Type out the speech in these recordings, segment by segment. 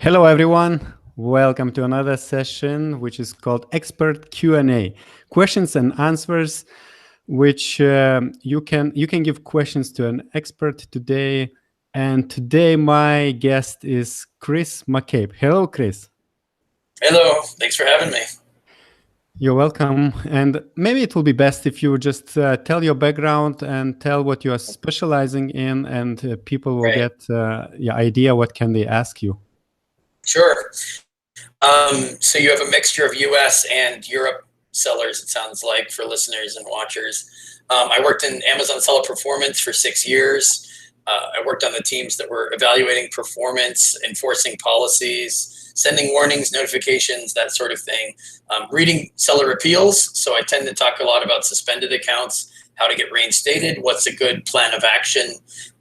Hello, everyone. Welcome to another session, which is called Expert Q&A, questions and answers, which you can give questions to an expert today. And today, my guest is Chris McCabe. Hello, Chris. Hello, thanks for having me. You're welcome. And maybe it will be best if you just tell your background and tell what you are specializing in, and people will Right. get your idea what can they ask you. Sure. So you have a mixture of US and Europe sellers, it sounds like, for listeners and watchers. I worked in Amazon Seller Performance for 6 years. I worked on the teams that were evaluating performance, enforcing policies, sending warnings, notifications, that sort of thing. Reading seller appeals. So I tend to talk a lot about suspended accounts, how to get reinstated, what's a good plan of action,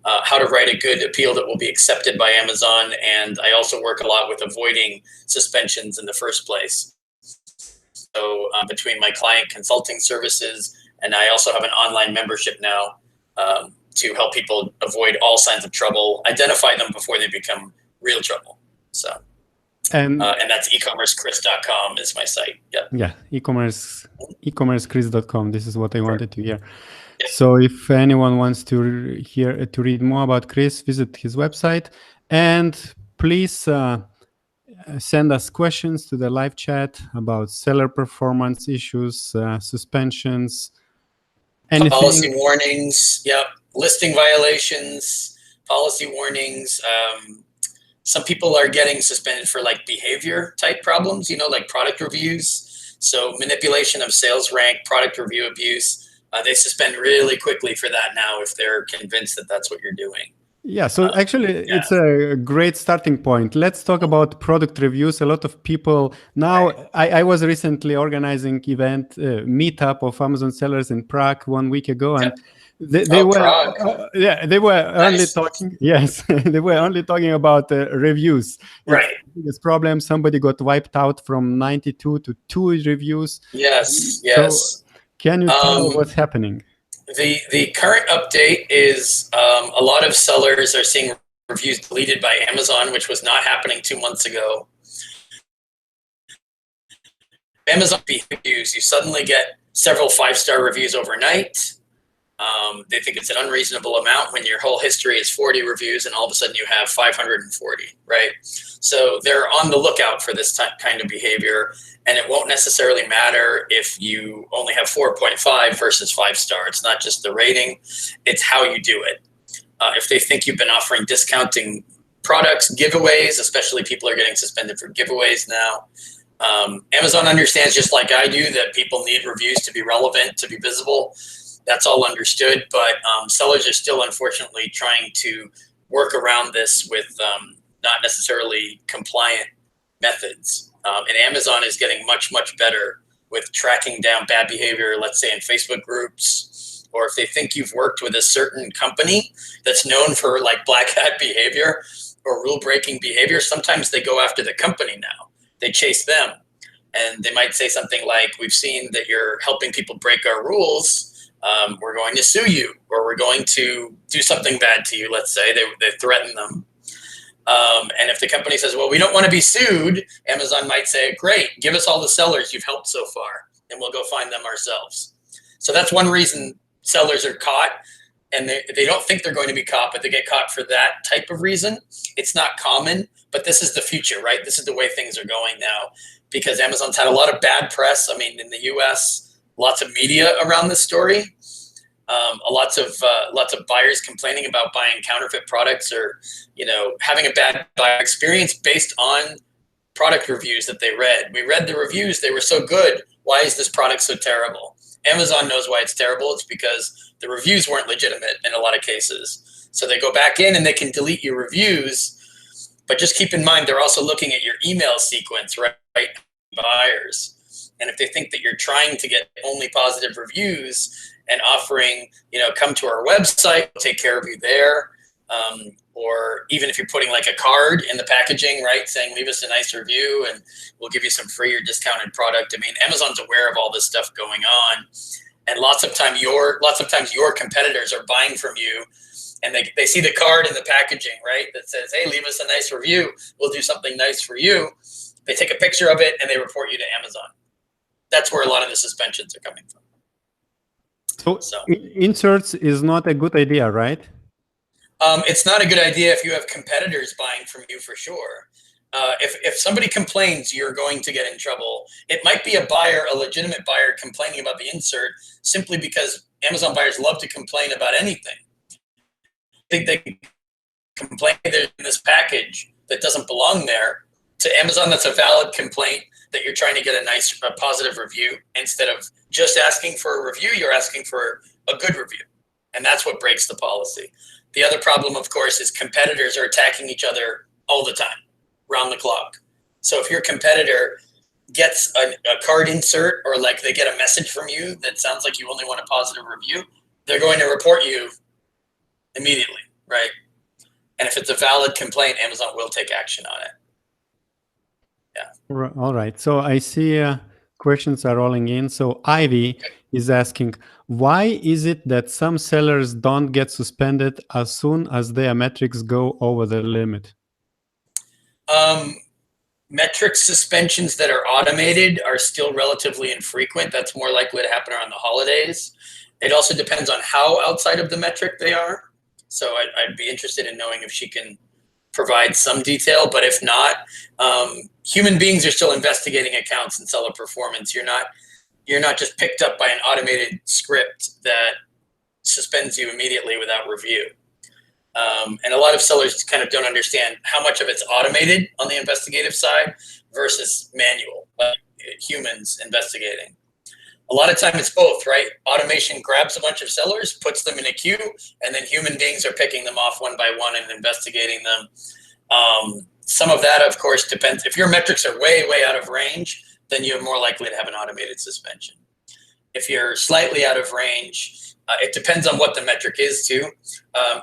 how to write a good appeal that will be accepted by Amazon. And I also work a lot with avoiding suspensions in the first place. So between my client consulting services, and I also have an online membership now to help people avoid all signs of trouble, identify them before they become real trouble. So, and that's ecommercechris.com is my site. Yep. Yeah, ecommercechris.com. This is what I wanted to hear. Yep. So if anyone wants to read more about Chris, visit his website, and please send us questions to the live chat about seller performance issues, suspensions, anything. Policy warnings, yep, listing violations, policy warnings. Some people are getting suspended for like behavior type problems, like product reviews. So manipulation of sales rank, product review abuse. They suspend really quickly for that now if they're convinced that that's what you're doing. Yeah, so actually, it's a great starting point. Let's talk about product reviews. A lot of people now. Right. I was recently organizing meetup of Amazon sellers in Prague 1 week ago, and they were they were only talking. Yes, they were only talking about reviews. Right. This problem. Somebody got wiped out from 92 to 2 reviews. Yes. So can you tell what's happening? The current update is a lot of sellers are seeing reviews deleted by Amazon, which was not happening 2 months ago. Amazon reviews, you suddenly get several 5-star reviews overnight. They think it's an unreasonable amount when your whole history is 40 reviews and all of a sudden you have 540, right? So they're on the lookout for this kind of behavior. And it won't necessarily matter if you only have 4.5 versus 5-star. It's not just the rating, it's how you do it. If they think you've been offering discounting products, giveaways, especially people are getting suspended for giveaways now. Amazon understands, just like I do, that people need reviews to be relevant, to be visible. That's all understood, but sellers are still unfortunately trying to work around this with not necessarily compliant methods. And Amazon is getting much, much better with tracking down bad behavior, let's say in Facebook groups, or if they think you've worked with a certain company that's known for like black hat behavior or rule breaking behavior, sometimes they go after the company now. They chase them. And they might say something like, we've seen that you're helping people break our rules. We're going to sue you, or we're going to do something bad to you, let's say. They threaten them. And if the company says, well, we don't want to be sued, Amazon might say, great, give us all the sellers you've helped so far, and we'll go find them ourselves. So that's one reason sellers are caught, and they don't think they're going to be caught, but they get caught for that type of reason. It's not common, but this is the future, right? This is the way things are going now, because Amazon's had a lot of bad press. I mean, in the US, lots of media around this story. Lots of buyers complaining about buying counterfeit products, or having a bad buyer experience based on product reviews that they read. We read the reviews; they were so good. Why is this product so terrible? Amazon knows why it's terrible. It's because the reviews weren't legitimate in a lot of cases. So they go back in and they can delete your reviews. But just keep in mind, they're also looking at your email sequence, right? Buyers. And if they think that you're trying to get only positive reviews and offering, come to our website, we'll take care of you there. Or even if you're putting like a card in the packaging, right, saying leave us a nice review and we'll give you some free or discounted product. I mean, Amazon's aware of all this stuff going on, and lots of times your competitors are buying from you and they see the card in the packaging, right, that says, hey, leave us a nice review, we'll do something nice for you. They take a picture of it and they report you to Amazon. That's where a lot of the suspensions are coming from. So inserts is not a good idea, right? It's not a good idea if you have competitors buying from you, for sure. If somebody complains, you're going to get in trouble. It might be a buyer, a legitimate buyer, complaining about the insert simply because Amazon buyers love to complain about anything. I think they complain there's this package that doesn't belong there. To Amazon, that's a valid complaint that you're trying to get a positive review. Instead of just asking for a review, you're asking for a good review. And that's what breaks the policy. The other problem, of course, is competitors are attacking each other all the time, round the clock. So if your competitor gets a card insert, or like they get a message from you that sounds like you only want a positive review, they're going to report you immediately, right? And if it's a valid complaint, Amazon will take action on it. Yeah. All right. So I see questions are rolling in. So Ivy is asking, why is it that some sellers don't get suspended as soon as their metrics go over the limit? Metric suspensions that are automated are still relatively infrequent. That's more likely to happen around the holidays. It also depends on how outside of the metric they are. So I'd be interested in knowing if she can provide some detail, but if not, human beings are still investigating accounts and seller performance. You're not just picked up by an automated script that suspends you immediately without review. And a lot of sellers kind of don't understand how much of it's automated on the investigative side versus manual, like humans investigating. A lot of time it's both, right? Automation grabs a bunch of sellers, puts them in a queue, and then human beings are picking them off one by one and investigating them. Some of that, of course, depends. If your metrics are way, way out of range, then you're more likely to have an automated suspension. If you're slightly out of range, it depends on what the metric is too.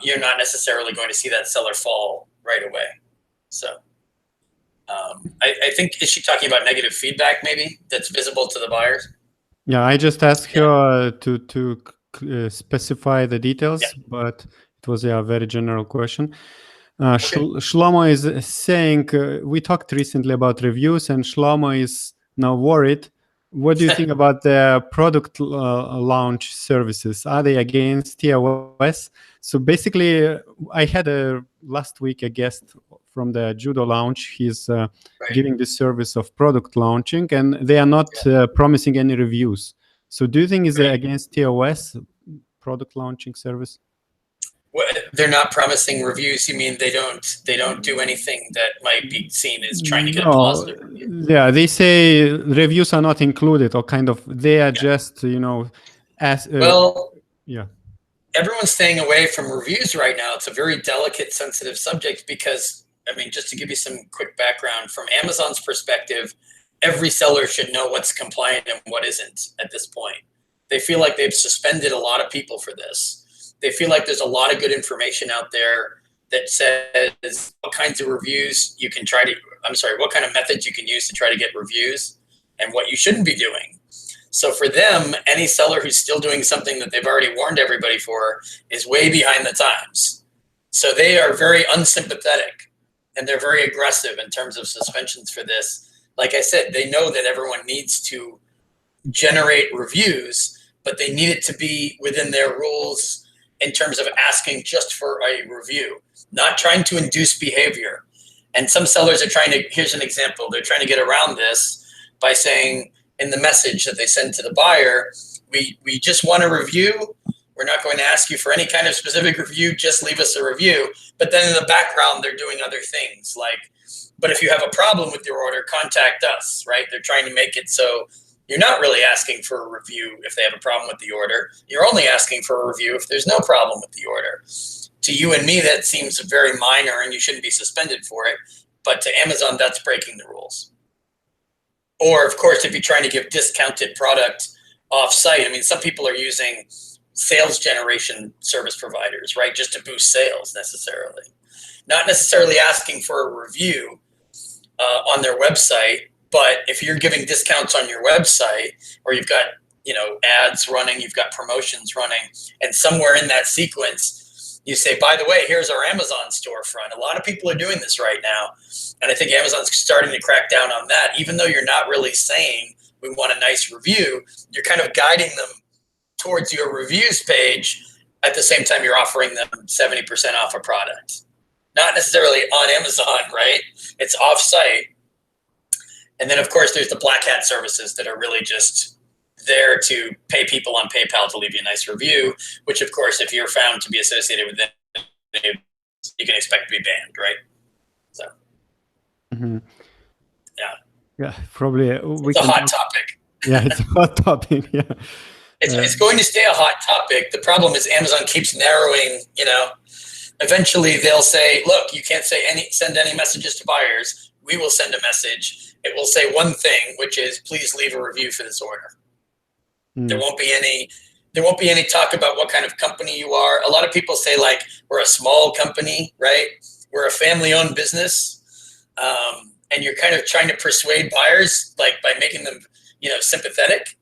You're not necessarily going to see that seller fall right away. So I think, is she talking about negative feedback maybe that's visible to the buyers? Yeah, I just asked her to specify the details, but it was a very general question. Shlomo is saying, we talked recently about reviews, and Shlomo is now worried. What do you think about the product launch services? Are they against TOS? So basically, I had last week a guest from the Judo Launch. He's giving the service of product launching, and they are not promising any reviews. So do you think it's against TOS, product launching service? Well, they're not promising reviews. You mean they don't do anything that might be seen as trying to get a positive review? Yeah, they say reviews are not included, or kind of they are just, everyone's staying away from reviews right now. It's a very delicate, sensitive subject because, I mean, just to give you some quick background, from Amazon's perspective, every seller should know what's compliant and what isn't at this point. They feel like they've suspended a lot of people for this. They feel like there's a lot of good information out there that says what kinds of reviews you can what kind of methods you can use to try to get reviews and what you shouldn't be doing. So for them, any seller who's still doing something that they've already warned everybody for is way behind the times. So they are very unsympathetic and they're very aggressive in terms of suspensions for this. Like I said, they know that everyone needs to generate reviews, but they need it to be within their rules in terms of asking just for a review, not trying to induce behavior. And some sellers are here's an example, they're trying to get around this by saying in the message that they send to the buyer, we just want a review. We're not going to ask you for any kind of specific review, just leave us a review. But then in the background, they're doing other things like, but if you have a problem with your order, contact us, right? They're trying to make it so you're not really asking for a review if they have a problem with the order. You're only asking for a review if there's no problem with the order. To you and me, that seems very minor and you shouldn't be suspended for it. But to Amazon, that's breaking the rules. Or, of course, if you're trying to give discounted product off-site, I mean, some people are using sales generation service providers, right, just to boost sales necessarily. Not necessarily asking for a review on their website, but if you're giving discounts on your website or you've got, ads running, you've got promotions running, and somewhere in that sequence, You say, by the way, here's our Amazon storefront. A lot of people are doing this right now. And I think Amazon's starting to crack down on that. Even though you're not really saying we want a nice review, you're kind of guiding them towards your reviews page. At the same time, you're offering them 70% off a product. Not necessarily on Amazon, right? It's off-site. And then, of course, there's the black hat services that are really just there to pay people on PayPal to leave you a nice review, which, of course, if you're found to be associated with them, you can expect to be banned, right? So, yeah, probably it's a hot topic. Yeah, it's a hot topic. Yeah, it's going to stay a hot topic. The problem is Amazon keeps narrowing. Eventually they'll say, "Look, you can't send any messages to buyers. We will send a message. It will say one thing, which is, please leave a review for this order." There won't be any talk about what kind of company you are. A lot of people say, like, we're a small company, right? We're a family-owned business. And you're kind of trying to persuade buyers, like, by making them, sympathetic,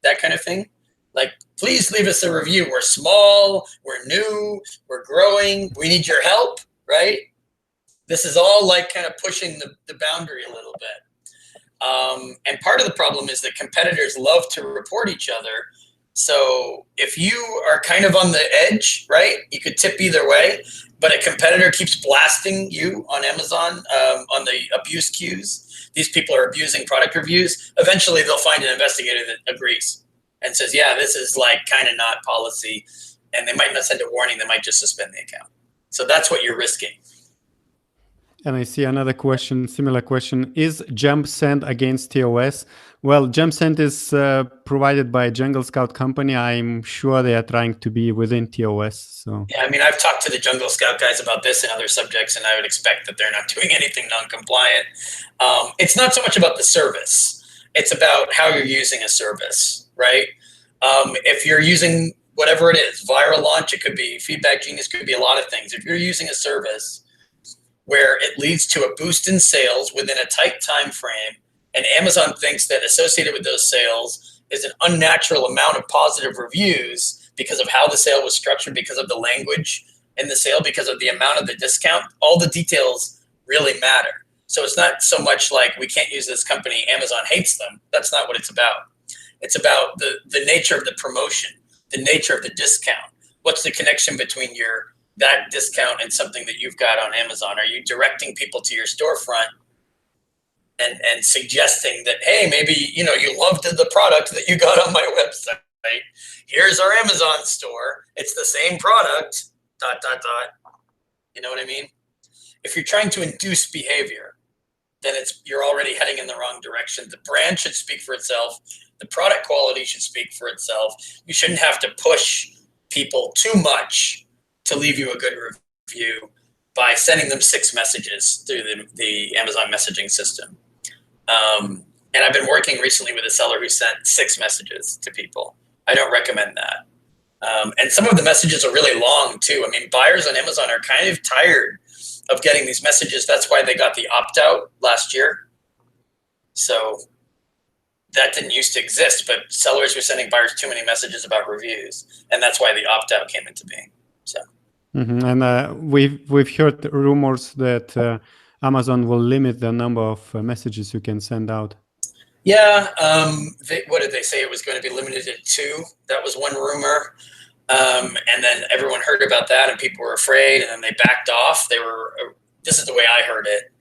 that kind of thing. Like, please leave us a review. We're small, we're new, we're growing, we need your help, right? This is all like kind of pushing the boundary a little bit. And part of the problem is that competitors love to report each other. So if you are kind of on the edge, right, you could tip either way, but a competitor keeps blasting you on Amazon on the abuse queues. These people are abusing product reviews. Eventually they'll find an investigator that agrees and says, yeah, this is like kind of not policy. And they might not send a warning. They might just suspend the account. So that's what you're risking. And I see another question, similar question. Is JumpSend against TOS? Well, JumpSend is provided by Jungle Scout company. I'm sure they are trying to be within TOS. So yeah, I mean, I've talked to the Jungle Scout guys about this and other subjects, and I would expect that they're not doing anything non-compliant. It's not so much about the service. It's about how you're using a service, right? If you're using whatever it is, Viral Launch, it could be Feedback Genius, could be a lot of things. If you're using a service where it leads to a boost in sales within a tight time frame, and Amazon thinks that associated with those sales is an unnatural amount of positive reviews because of how the sale was structured, because of the language in the sale, because of the amount of the discount, all the details really matter. So it's not so much like we can't use this company, Amazon hates them. That's not what it's about. It's about the nature of the promotion, the nature of the discount. What's the connection between that discount and something that you've got on Amazon? Are you directing people to your storefront and suggesting that, hey, maybe, you loved the product that you got on my website. Here's our Amazon store. It's the same product, ... You know what I mean? If you're trying to induce behavior, then you're already heading in the wrong direction. The brand should speak for itself. The product quality should speak for itself. You shouldn't have to push people too much to leave you a good review by sending them 6 messages through the Amazon messaging system. And I've been working recently with a seller who sent 6 messages to people. I don't recommend that. And some of the messages are really long too. I mean, buyers on Amazon are kind of tired of getting these messages. That's why they got the opt-out last year. So that didn't used to exist, but sellers were sending buyers too many messages about reviews. And that's why the opt-out came into being. So. And we've heard rumors that Amazon will limit the number of messages you can send out. Yeah, what did they say? It was going to be limited to 2. That was one rumor. And then everyone heard about that and people were afraid, and then they backed off. This is the way I heard it.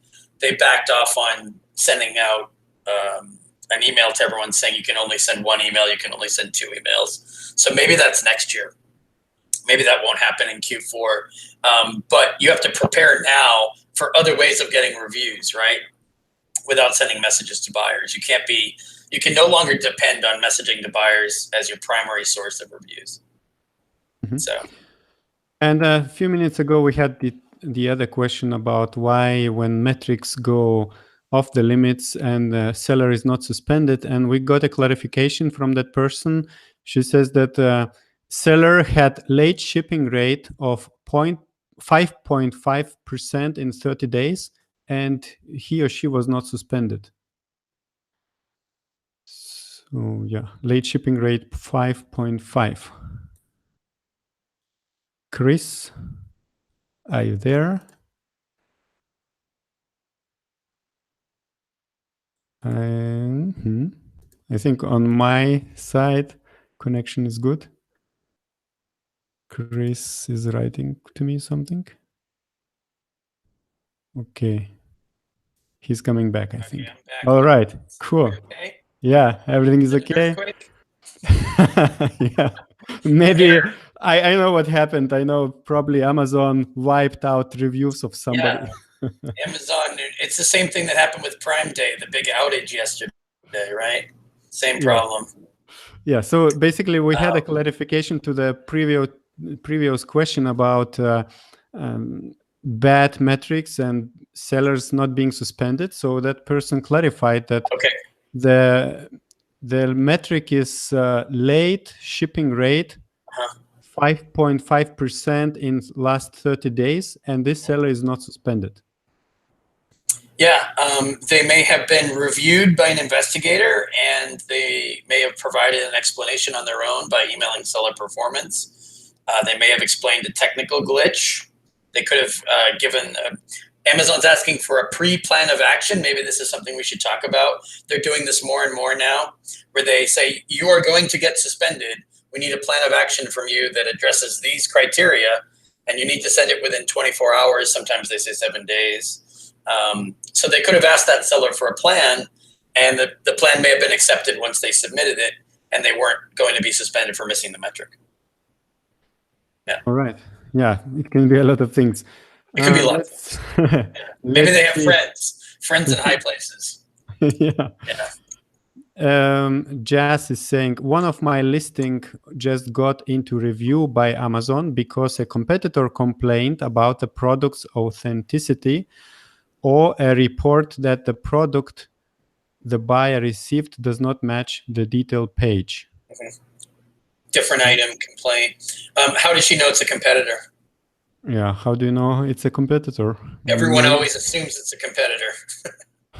They backed off on sending out an email to everyone saying you can only send 1 email, you can only send 2 emails. So maybe that's next year. Maybe that won't happen in Q4. But you have to prepare now for other ways of getting reviews, right? Without sending messages to buyers. You can no longer depend on messaging to buyers as your primary source of reviews. Mm-hmm. So. And a few minutes ago, we had the other question about why when metrics go off the limits and the seller is not suspended. And we got a clarification from that person. She says that seller had late shipping rate of 5.5% in 30 days, and he or she was not suspended. So yeah, late shipping rate 5.5. Chris? Are you there? I think on my side, connection is good. Chris is writing to me something. Okay. He's coming back, I think. I'm back. All right, cool. Okay. Yeah, everything is okay. Earthquake? Yeah, maybe I know what happened. I know probably Amazon wiped out reviews of somebody. Amazon, it's the same thing that happened with Prime Day, the big outage yesterday, right? Same problem. Yeah, so basically we had a clarification to the previous question about bad metrics and sellers not being suspended. So that person clarified that the metric is late shipping rate, 5.5% in last 30 days, and this seller is not suspended. Yeah, they may have been reviewed by an investigator, and they may have provided an explanation on their own by emailing seller performance. They may have explained a technical glitch. They could have given Amazon's asking for a pre-plan of action. Maybe this is something we should talk about. They're doing this more and more now, where they say, you are going to get suspended. We need a plan of action from you that addresses these criteria, and you need to send it within 24 hours. Sometimes they say 7 days. So they could have asked that seller for a plan, and the plan may have been accepted once they submitted it, and they weren't going to be suspended for missing the metric. Yeah. All right. Yeah, it can be a lot of things. It could be lots. Maybe they have friends in high places. Yeah. Jazz is saying, one of my listing just got into review by Amazon because a competitor complained about the product's authenticity, or a report that the product the buyer received does not match the detail page. Different item complaint. How does she know it's a competitor? Yeah, how do you know it's a competitor? Everyone always assumes it's a competitor.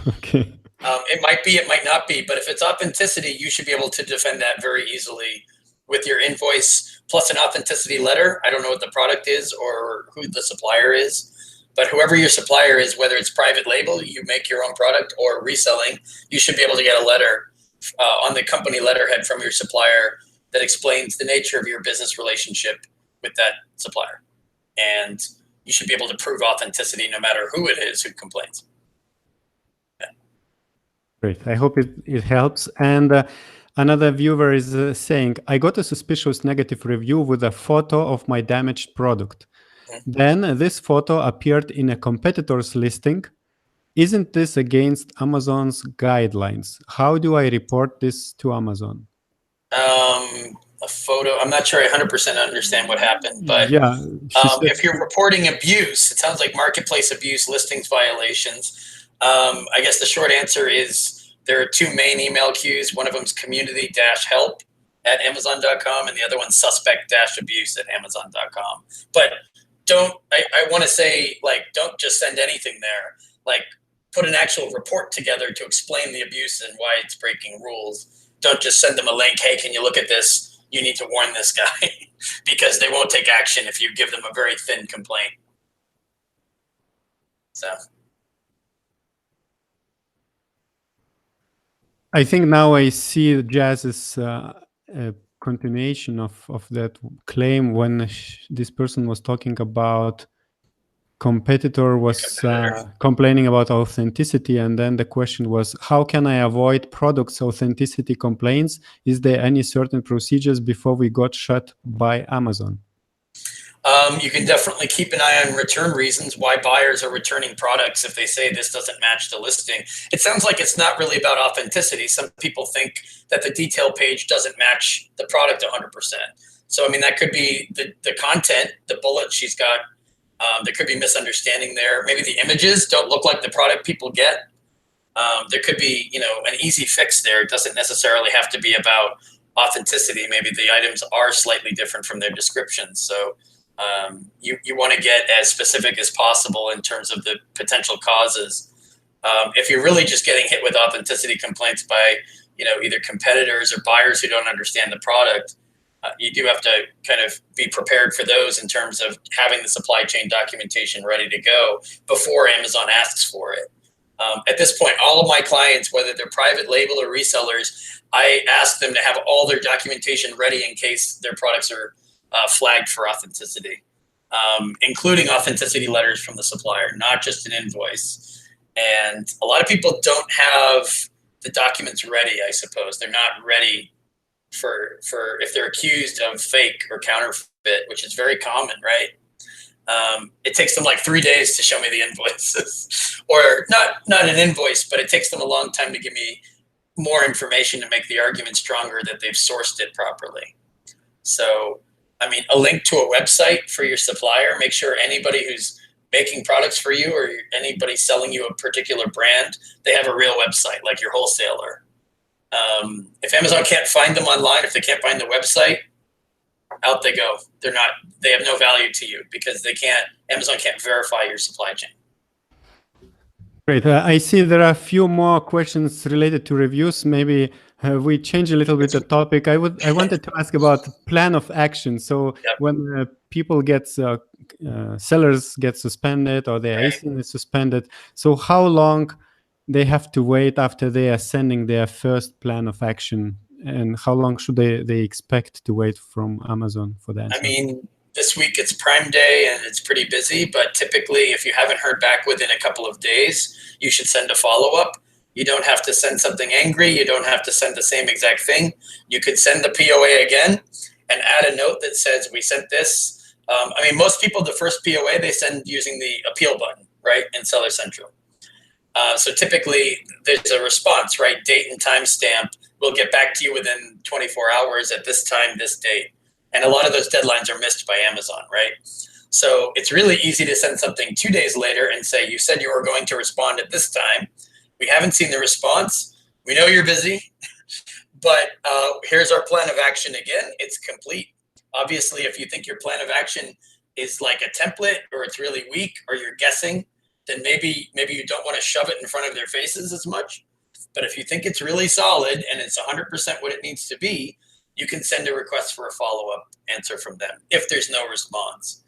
Okay. It might be, it might not be, but if it's authenticity, you should be able to defend that very easily with your invoice plus an authenticity letter. I don't know what the product is or who the supplier is, but whoever your supplier is, whether it's private label, you make your own product, or reselling, you should be able to get a letter on the company letterhead from your supplier that explains the nature of your business relationship with that supplier. And you should be able to prove authenticity no matter who it is who complains. Yeah. Great. I hope it helps. And another viewer is saying, I got a suspicious negative review with a photo of my damaged product. Then this photo appeared in a competitor's listing. Isn't this against Amazon's guidelines? How do I report this to Amazon? A photo, I'm not sure I 100% understand what happened, but yeah, if you're reporting abuse, it sounds like marketplace abuse, listings violations. I guess the short answer is there are two main email queues. One of them is community-help@amazon.com, and the other one's suspect-abuse@amazon.com. But I want to say, like, don't just send anything there. Like, put an actual report together to explain the abuse and why it's breaking rules. Don't just send them a link. Hey, can you look at this? You need to warn this guy, because they won't take action if you give them a very thin complaint. So I think now I see Jazz's continuation of that claim when this person was talking about competitor was complaining about authenticity, and then the question was, how can I avoid products authenticity complaints? Is there any certain procedures before we got shut by Amazon? You can definitely keep an eye on return reasons why buyers are returning products if they say this doesn't match the listing. It sounds like it's not really about authenticity. Some people think that the detail page doesn't match the product 100%. So, I mean, that could be the content, the bullet she's got. There could be misunderstanding there. Maybe the images don't look like the product people get. There could be, an easy fix there. It doesn't necessarily have to be about authenticity. Maybe the items are slightly different from their descriptions. So you want to get as specific as possible in terms of the potential causes. If you're really just getting hit with authenticity complaints by, either competitors or buyers who don't understand the product, You do have to kind of be prepared for those in terms of having the supply chain documentation ready to go before Amazon asks for it. At this point, all of my clients, whether they're private label or resellers, I ask them to have all their documentation ready in case their products are flagged for authenticity, including authenticity letters from the supplier, not just an invoice. And a lot of people don't have the documents ready, I suppose. They're not ready for if they're accused of fake or counterfeit, which is very common, right? It takes them like 3 days to show me the invoices, or not an invoice, but it takes them a long time to give me more information to make the argument stronger that they've sourced it properly. So, I mean, a link to a website for your supplier, make sure anybody who's making products for you or anybody selling you a particular brand, they have a real website, like your wholesaler. If Amazon can't find them online, if they can't find the website, out they go. They have no value to you because Amazon can't verify your supply chain. Great. I see there are a few more questions related to reviews. Maybe we change a little bit the topic. I wanted to ask about plan of action. So Yep. when people sellers get suspended or their ASIN is suspended, so how long they have to wait after they are sending their first plan of action, and how long should they expect to wait from Amazon for that? I mean, this week it's Prime Day and it's pretty busy, but typically if you haven't heard back within a couple of days, you should send a follow-up. You don't have to send something angry. You don't have to send the same exact thing. You could send the POA again and add a note that says, we sent this. I mean, most people, the first POA, they send using the appeal button, right, in Seller Central. So typically there's a response, right? Date and time stamp. We'll get back to you within 24 hours at this time, this date. And a lot of those deadlines are missed by Amazon, right? So it's really easy to send something 2 days later and say, you said you were going to respond at this time. We haven't seen the response. We know you're busy, but here's our plan of action again. It's complete. Obviously, if you think your plan of action is like a template or it's really weak or you're guessing, then maybe you don't want to shove it in front of their faces as much. But if you think it's really solid and it's 100% what it needs to be, you can send a request for a follow-up answer from them if there's no response.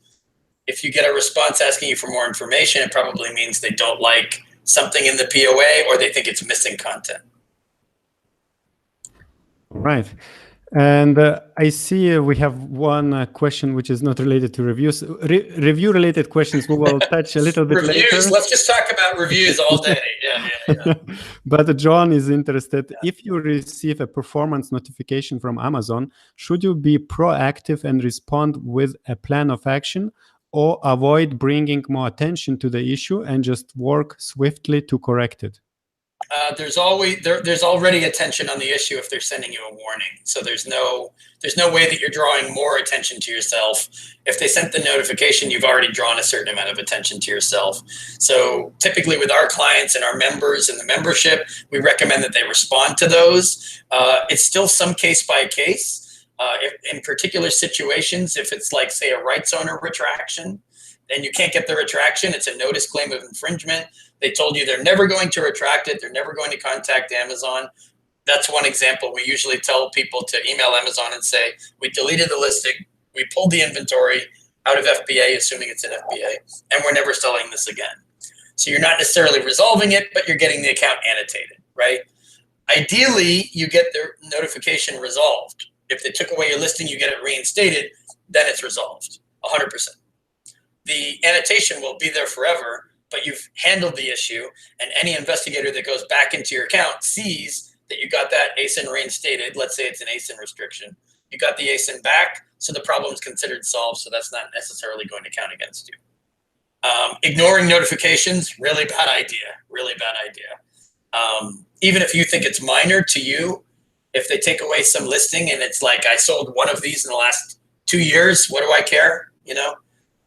If you get a response asking you for more information, it probably means they don't like something in the POA or they think it's missing content. Right. And I see we have one question which is not related to reviews. Review-related questions we will touch a little bit Reviews. later. Let's just talk about reviews all day. Yeah. But John is interested. Yeah. If you receive a performance notification from Amazon, should you be proactive and respond with a plan of action, or avoid bringing more attention to the issue and just work swiftly to correct it? There's already attention on the issue if they're sending you a warning. So there's no way that you're drawing more attention to yourself. If they sent the notification, you've already drawn a certain amount of attention to yourself. So typically with our clients and our members in the membership, we recommend that they respond to those. It's still some case by case. In particular situations, if it's like, say, a rights owner retraction, then you can't get the retraction. It's a notice claim of infringement. They told you they're never going to retract it. They're never going to contact Amazon. That's one example. We usually tell people to email Amazon and say, we deleted the listing. We pulled the inventory out of FBA, assuming it's an FBA, and we're never selling this again. So you're not necessarily resolving it, but you're getting the account annotated, right? Ideally, you get the notification resolved. If they took away your listing, you get it reinstated, then it's resolved, 100%. The annotation will be there forever, but you've handled the issue, and any investigator that goes back into your account sees that you got that ASIN reinstated. Let's say it's an ASIN restriction. You got the ASIN back, so the problem is considered solved, so that's not necessarily going to count against you. Ignoring notifications, really bad idea, really bad idea. Even if you think it's minor to you, if they take away some listing and it's like, I sold one of these in the last 2 years, what do I care? You know?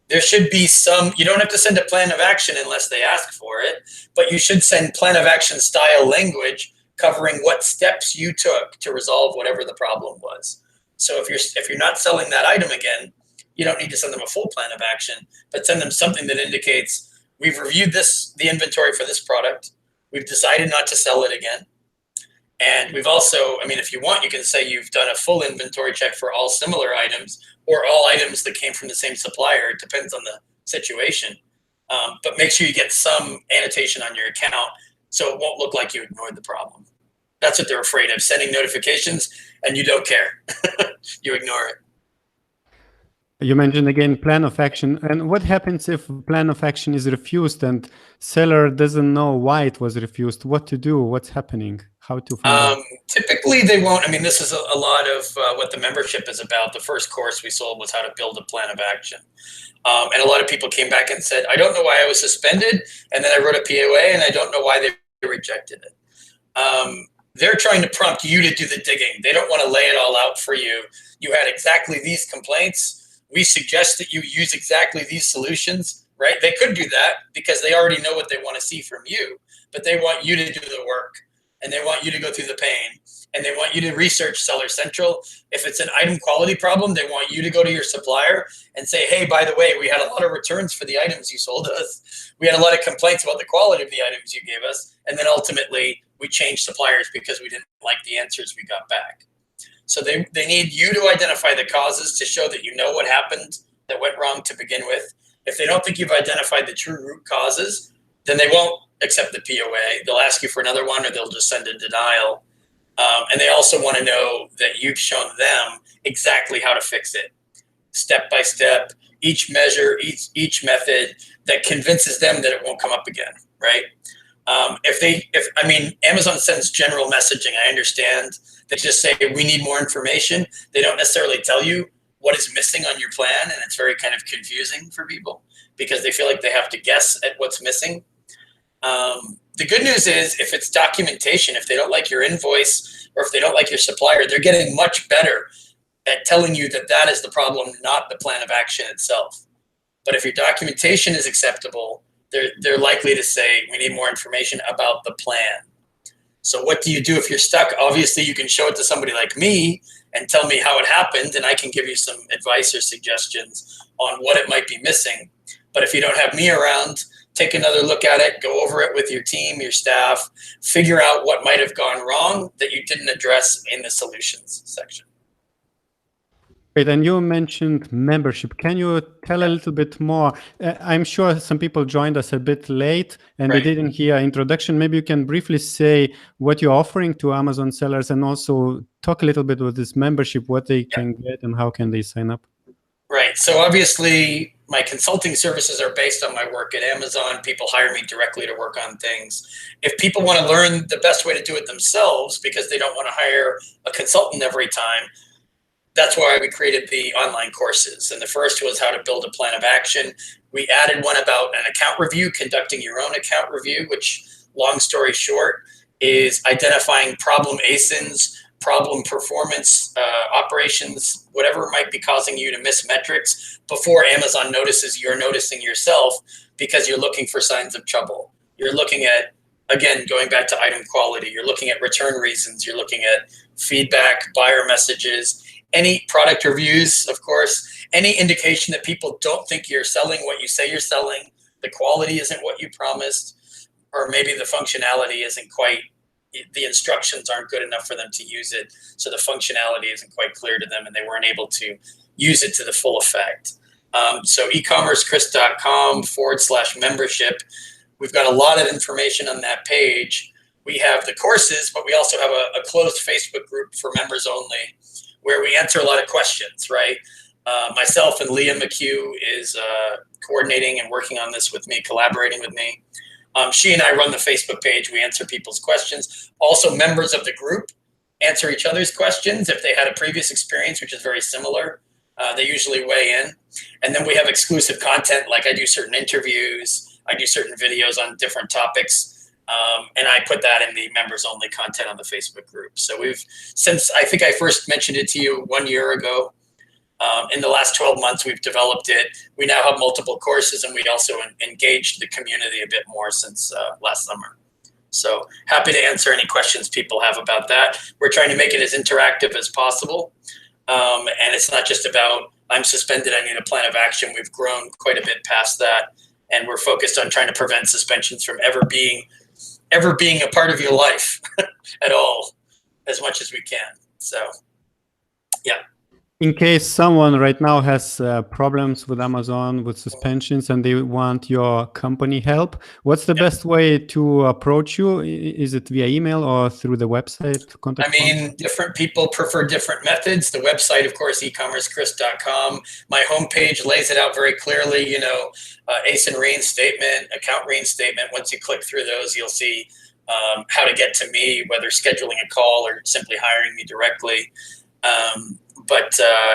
There should be some, you don't have to send a plan of action unless they ask for it, but you should send plan of action style language covering what steps you took to resolve whatever the problem was. So if you're not selling that item again, you don't need to send them a full plan of action, but send them something that indicates we've reviewed the inventory for this product. We've decided not to sell it again. And we've also, I mean, if you want, you can say you've done a full inventory check for all similar items or all items that came from the same supplier. It depends on the situation. But make sure you get some annotation on your account so it won't look like you ignored the problem. That's what they're afraid of, sending notifications and you don't care. You ignore it. You mentioned again plan of action. And what happens if plan of action is refused and seller doesn't know why it was refused? What to do? What's happening? How to find out? Typically they won't. I mean, this is a lot of what the membership is about. The first course we sold was how to build a plan of action. And a lot of people came back and said, I don't know why I was suspended. And then I wrote a POA and I don't know why they rejected it. They're trying to prompt you to do the digging. They don't want to lay it all out for you. You had exactly these complaints. We suggest that you use exactly these solutions, right? They could do that because they already know what they want to see from you, but they want you to do the work and they want you to go through the pain and they want you to research Seller Central. If it's an item quality problem, they want you to go to your supplier and say, hey, by the way, we had a lot of returns for the items you sold us. We had a lot of complaints about the quality of the items you gave us. And then ultimately we changed suppliers because we didn't like the answers we got back. So they need you to identify the causes to show that you know what happened that went wrong to begin with. If they don't think you've identified the true root causes, then they won't accept the POA. They'll ask you for another one or they'll just send a denial. And they also want to know that you've shown them exactly how to fix it, step by step, each measure, each method that convinces them that it won't come up again, right? I mean, Amazon sends general messaging. I understand. They just say, we need more information. They don't necessarily tell you what is missing on your plan. And it's very kind of confusing for people because they feel like they have to guess at what's missing. The good news is if it's documentation, if they don't like your invoice or if they don't like your supplier, they're getting much better at telling you that that is the problem, not the plan of action itself. But if your documentation is acceptable, they're likely to say, we need more information about the plan. So what do you do if you're stuck? Obviously, you can show it to somebody like me and tell me how it happened, and I can give you some advice or suggestions on what it might be missing. But if you don't have me around, take another look at it, go over it with your team, your staff, figure out what might have gone wrong that you didn't address in the solutions section. Great. And you mentioned membership. Can you tell a little bit more? I'm sure some people joined us a bit late and they didn't hear introduction. Maybe you can briefly say what you're offering to Amazon sellers and also talk a little bit about this membership, what they can get and how can they sign up. Right. So obviously my consulting services are based on my work at Amazon. People hire me directly to work on things. If people want to learn the best way to do it themselves because they don't want to hire a consultant every time, that's why we created the online courses. And the first was how to build a plan of action. We added one about an account review, conducting your own account review, which, long story short, is identifying problem ASINs, problem performance operations, whatever might be causing you to miss metrics before Amazon notices you're noticing yourself because you're looking for signs of trouble. You're looking at, again, going back to item quality, you're looking at return reasons, you're looking at feedback, buyer messages, any product reviews, of course, any indication that people don't think you're selling what you say you're selling, the quality isn't what you promised, or maybe the functionality isn't quite, the instructions aren't good enough for them to use it, so the functionality isn't quite clear to them and they weren't able to use it to the full effect. So ecommercechris.com/membership. We've got a lot of information on that page. We have the courses, but we also have a closed Facebook group for members only, where we answer a lot of questions, right? Myself and Leah McHugh is coordinating and working on this with me, collaborating with me. She and I run the Facebook page. We answer people's questions. Also, members of the group answer each other's questions. If they had a previous experience, which is very similar, they usually weigh in. And then we have exclusive content, like I do certain interviews, I do certain videos on different topics. And I put that in the members only content on the Facebook group. So since I think I first mentioned it to you 1 year ago, in the last 12 months, we've developed it. We now have multiple courses and we also engaged the community a bit more since last summer. So happy to answer any questions people have about that. We're trying to make it as interactive as possible. And it's not just about, I'm suspended, I need a plan of action. We've grown quite a bit past that. And we're focused on trying to prevent suspensions from ever being a part of your life at all. as much as we can. So, yeah. In case someone right now has problems with Amazon with suspensions and they want your company help, what's the best way to approach you? Is it via email or through the website? I mean, different people prefer different methods. The website, of course, ecommercechris.com. My homepage lays it out very clearly, you know, ASIN reinstatement, account reinstatement. Once you click through those, you'll see how to get to me, whether scheduling a call or simply hiring me directly.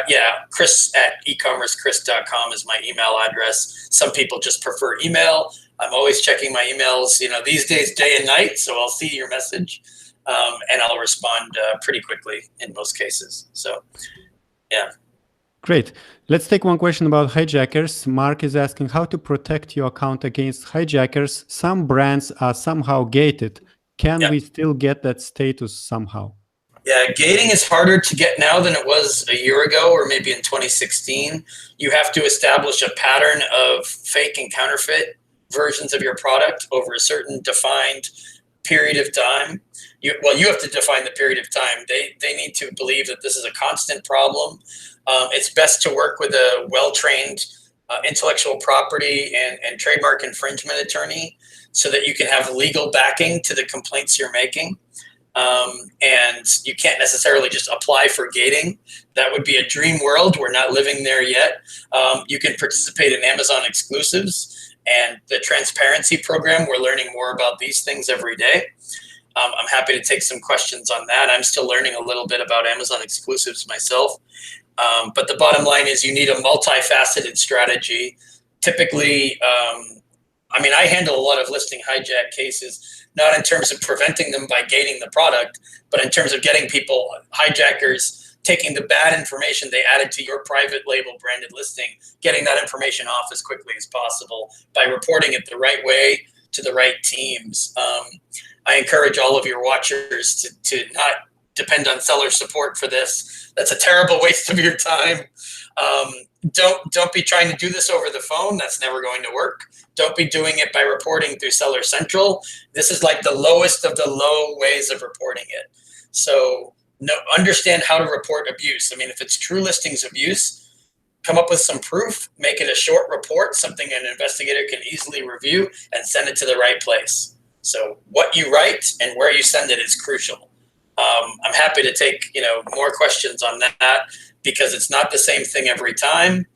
Yeah, chris@ecommercechris.com is my email address. Some people just prefer email. I'm always checking my emails, you know, these days, day and night. So I'll see your message and I'll respond pretty quickly in most cases. So, yeah. Great. Let's take one question about hijackers. Mark is asking how to protect your account against hijackers. Some brands are somehow gated. Can we still get that status somehow? Yeah, gating is harder to get now than it was a year ago or maybe in 2016. You have to establish a pattern of fake and counterfeit versions of your product over a certain defined period of time. You have to define the period of time. They need to believe that this is a constant problem. It's best to work with a well-trained intellectual property and trademark infringement attorney so that you can have legal backing to the complaints you're making. And you can't necessarily just apply for gating. That would be a dream world. We're not living there yet. You can participate in Amazon exclusives and the transparency program. We're learning more about these things every day. I'm happy to take some questions on that. I'm still learning a little bit about Amazon exclusives myself. But the bottom line is you need a multifaceted strategy. Typically, I handle a lot of listing hijack cases, not in terms of preventing them by gating the product, but in terms of getting people, hijackers, taking the bad information they added to your private label branded listing, getting that information off as quickly as possible by reporting it the right way to the right teams. I encourage all of your watchers to not depend on seller support for this. That's a terrible waste of your time. Don't be trying to do this over the phone. That's never going to work. Don't be doing it by reporting through Seller Central. This is like the lowest of the low ways of reporting it. So understand how to report abuse. I mean, if it's true listings abuse, come up with some proof, make it a short report, something an investigator can easily review, and send it to the right place. So what you write and where you send it is crucial. I'm happy to take more questions on that because it's not the same thing every time.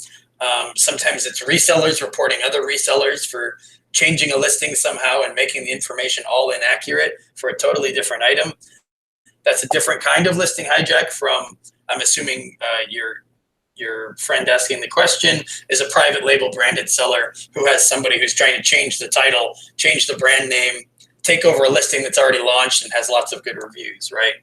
Sometimes it's resellers reporting other resellers for changing a listing somehow and making the information all inaccurate for a totally different item. That's a different kind of listing hijack from, I'm assuming your friend asking the question is a private label branded seller who has somebody who's trying to change the title, change the brand name, take over a listing that's already launched and has lots of good reviews, right?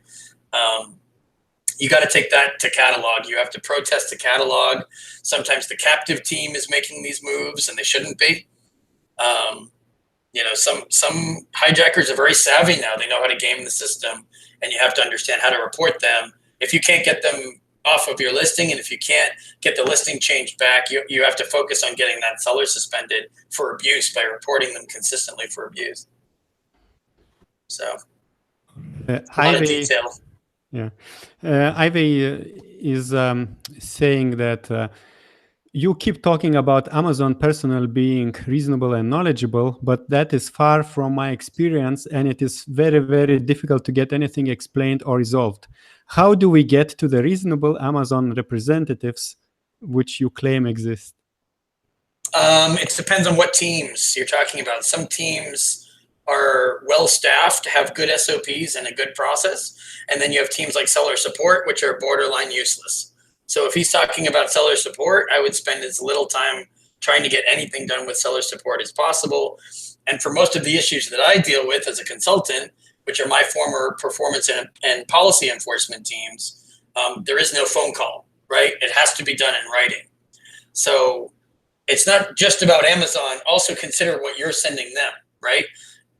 You got to take that to catalog. You have to protest the catalog. Sometimes the captive team is making these moves and they shouldn't be. Some hijackers are very savvy now. They know how to game the system and you have to understand how to report them. If you can't get them off of your listing and if you can't get the listing changed back, you have to focus on getting that seller suspended for abuse by reporting them consistently for abuse. So, a lot of detail. Yeah, Ivy is saying that you keep talking about Amazon personnel being reasonable and knowledgeable, but that is far from my experience, and it is very, very difficult to get anything explained or resolved. How do we get to the reasonable Amazon representatives which you claim exist? It depends on what teams you're talking about. Some teams are well-staffed, have good SOPs and a good process. And then you have teams like seller support, which are borderline useless. So if he's talking about seller support, I would spend as little time trying to get anything done with seller support as possible. And for most of the issues that I deal with as a consultant, which are my former performance and policy enforcement teams, there is no phone call, right? It has to be done in writing. So it's not just about Amazon. Also consider what you're sending them, right?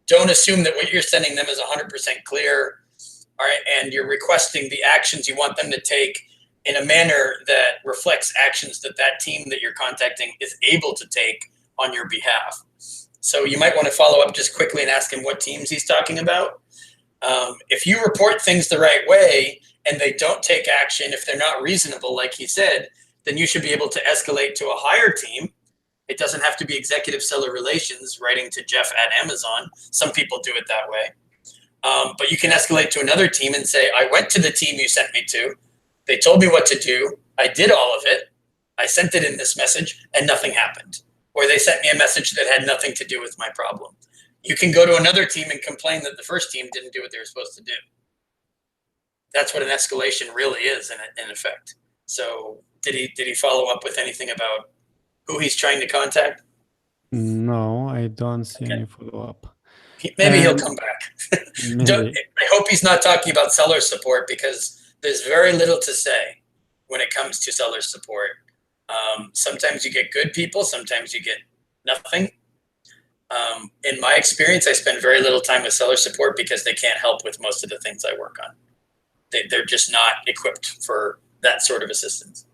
Don't assume that what you're sending them is 100% clear, all right, and you're requesting the actions you want them to take in a manner that reflects actions that team that you're contacting is able to take on your behalf. So you might want to follow up just quickly and ask him what teams he's talking about. If you report things the right way and they don't take action, if they're not reasonable, like he said, then you should be able to escalate to a higher team. It doesn't have to be executive seller relations writing to Jeff at Amazon. Some people do it that way. But you can escalate to another team and say, I went to the team you sent me to. They told me what to do. I did all of it. I sent it in this message and nothing happened. Or they sent me a message that had nothing to do with my problem. You can go to another team and complain that the first team didn't do what they were supposed to do. That's what an escalation really is in effect. So did he follow up with anything about who he's trying to contact? No, I don't see any follow-up. Maybe he'll come back. I hope he's not talking about seller support, because there's very little to say when it comes to seller support. Sometimes you get good people, sometimes you get nothing. In my experience, I spend very little time with seller support because they can't help with most of the things I work on. They're just not equipped for that sort of assistance.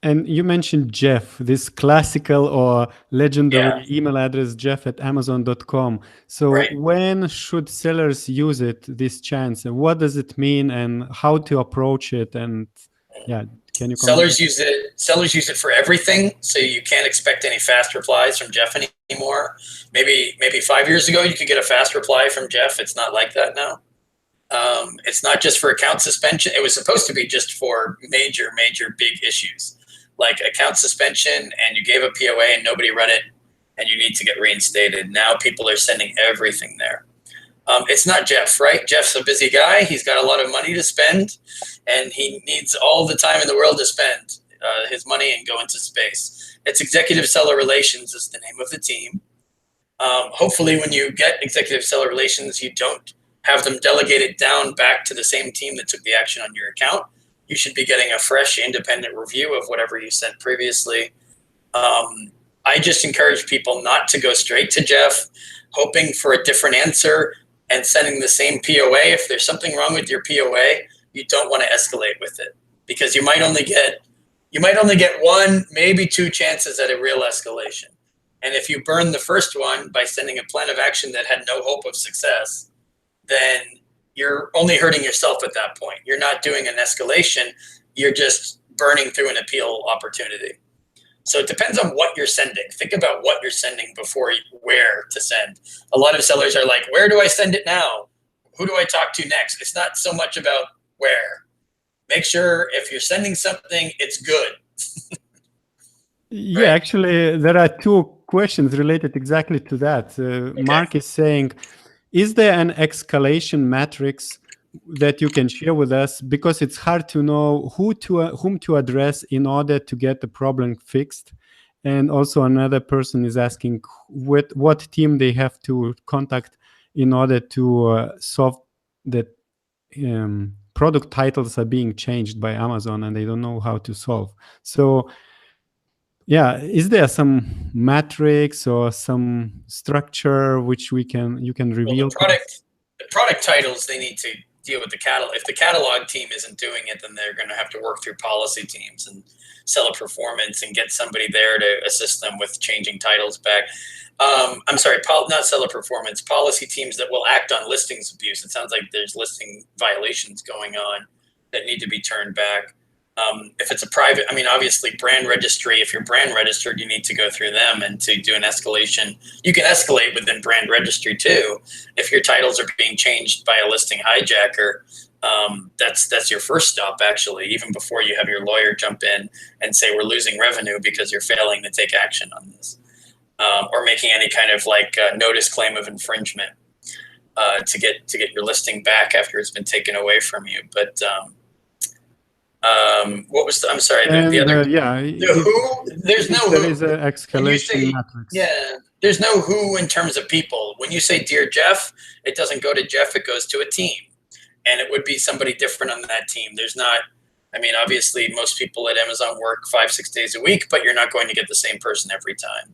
And you mentioned Jeff, this classical or legendary email address, jeff@amazon.com. So when should sellers use it, this chance? And what does it mean and how to approach it? And can you comment? Sellers use it for everything. So you can't expect any fast replies from Jeff anymore. Maybe 5 years ago, you could get a fast reply from Jeff. It's not like that now. It's not just for account suspension. It was supposed to be just for major big issues, like account suspension, and you gave a POA and nobody read it and you need to get reinstated. Now people are sending everything there. It's not Jeff, right? Jeff's a busy guy. He's got a lot of money to spend and he needs all the time in the world to spend his money and go into space. It's executive seller relations is the name of the team. Hopefully when you get executive seller relations, you don't have them delegated down back to the same team that took the action on your account. You should be getting a fresh independent review of whatever you sent previously. I just encourage people not to go straight to Jeff, hoping for a different answer and sending the same POA. If there's something wrong with your POA, you don't want to escalate with it, because you might only get one, maybe two chances at a real escalation. And if you burn the first one by sending a plan of action that had no hope of success, then you're only hurting yourself at that point. You're not doing an escalation. You're just burning through an appeal opportunity. So it depends on what you're sending. Think about what you're sending before where to send. A lot of sellers are like, where do I send it now? Who do I talk to next? It's not so much about where. Make sure if you're sending something, it's good. Yeah, actually, there are two questions related exactly to that. Mark is saying, is there an escalation matrix that you can share with us? Because it's hard to know whom to address in order to get the problem fixed. And also another person is asking what team they have to contact in order to solve that product titles are being changed by Amazon and they don't know how to solve. So is there some matrix or some structure which you can reveal? Well, the product titles, they need to deal with the catalog. If the catalog team isn't doing it, then they're going to have to work through policy teams and seller performance and get somebody there to assist them with changing titles back. I'm sorry, not seller performance, policy teams that will act on listings abuse. It sounds like there's listing violations going on that need to be turned back. If it's a private, obviously brand registry, if you're brand registered, you need to go through them and to do an escalation. You can escalate within brand registry too. If your titles are being changed by a listing hijacker, that's your first stop, actually, even before you have your lawyer jump in and say, we're losing revenue because you're failing to take action on this, or making any kind of notice claim of infringement to get your listing back after it's been taken away from you. But what was I'm sorry, the other who? There's no who. There is an escalation matrix. Yeah, there's no who in terms of people. When you say Dear Jeff, it doesn't go to Jeff, it goes to a team. And it would be somebody different on that team. There's not, obviously most people at Amazon work 5-6 days a week, but you're not going to get the same person every time.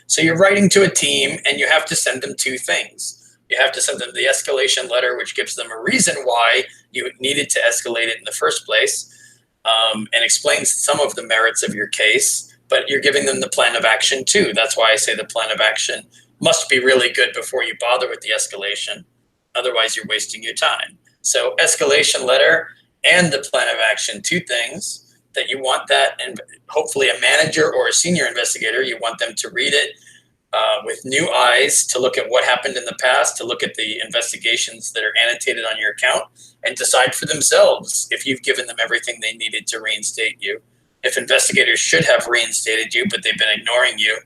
So you're writing to a team and you have to send them two things. You have to send them the escalation letter, which gives them a reason why you needed to escalate it in the first place. And explains some of the merits of your case, but you're giving them the plan of action too. That's why I say the plan of action must be really good before you bother with the escalation. Otherwise, you're wasting your time. So escalation letter and the plan of action, two things that you want that, and hopefully a manager or a senior investigator, you want them to read it with new eyes, to look at what happened in the past, to look at the investigations that are annotated on your account, and decide for themselves if you've given them everything they needed to reinstate you. If investigators should have reinstated you, but they've been ignoring you,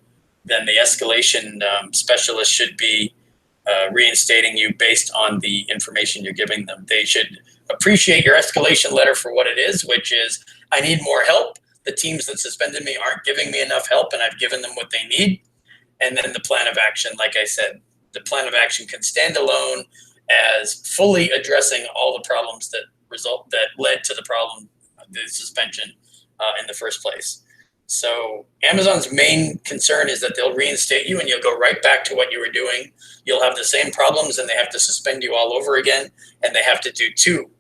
then the escalation specialist should be reinstating you based on the information you're giving them. They should appreciate your escalation letter for what it is, which is, I need more help. The teams that suspended me aren't giving me enough help, and I've given them what they need. And then the plan of action, like I said, the plan of action can stand alone as fully addressing all the problems that led to the problem, the suspension in the first place. So Amazon's main concern is that they'll reinstate you and you'll go right back to what you were doing. You'll have the same problems and they have to suspend you all over again. And they have to do